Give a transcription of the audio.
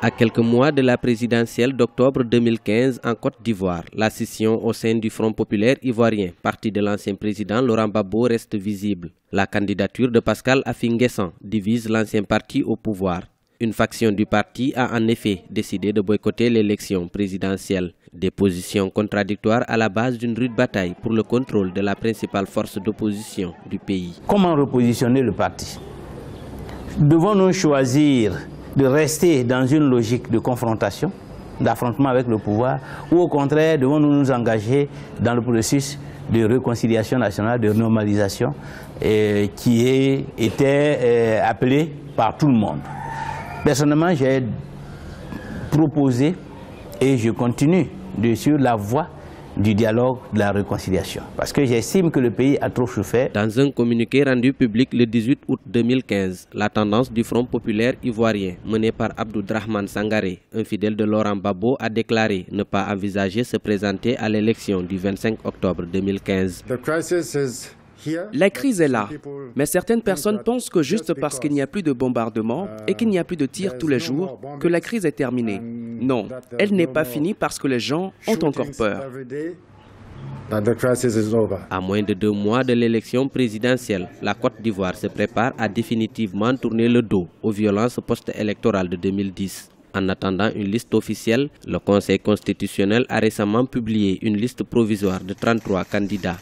À quelques mois de la présidentielle d'octobre 2015 en Côte d'Ivoire, la scission au sein du Front populaire ivoirien, parti de l'ancien président Laurent Gbagbo, reste visible. La candidature de Pascal Affi N'Guessan divise l'ancien parti au pouvoir. Une faction du parti a en effet décidé de boycotter l'élection présidentielle. Des positions contradictoires à la base d'une rude bataille pour le contrôle de la principale force d'opposition du pays. Comment repositionner le parti? Devons-nous choisir de rester dans une logique de confrontation, d'affrontement avec le pouvoir, ou au contraire, devons-nous nous engager dans le processus de réconciliation nationale, de normalisation, qui était appelé par tout le monde? Personnellement, j'ai proposé et je continue sur la voie du dialogue, de la réconciliation, parce que j'estime que le pays a trop souffert. Dans un communiqué rendu public le 18 août 2015, la tendance du Front populaire ivoirien, menée par Abdourahmane Sangaré, un fidèle de Laurent Gbagbo, a déclaré ne pas envisager se présenter à l'élection du 25 octobre 2015. La crise est là, mais certaines personnes pensent que juste parce qu'il n'y a plus de bombardements et qu'il n'y a plus de tirs tous les jours, que la crise est terminée. Non, elle n'est pas finie parce que les gens ont encore peur. À moins de 2 mois de l'élection présidentielle, la Côte d'Ivoire se prépare à définitivement tourner le dos aux violences post-électorales de 2010. En attendant une liste officielle, le Conseil constitutionnel a récemment publié une liste provisoire de 33 candidats.